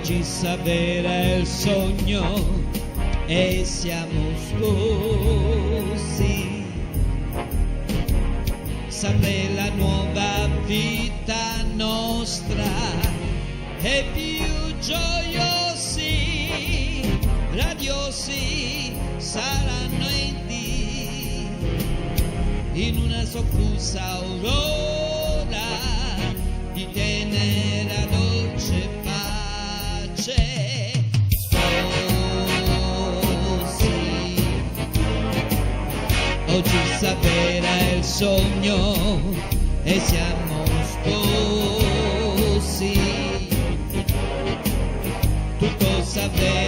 oggi s'avvera il sogno e siamo sposi. Salve la nuova vita nostra e più gioiosi, radiosi saranno in Dio, in una soccusa aurora di tenera dolce pace. Sposi, oggi s'avvera il sogno e siamo sposi. Tutto s'avvera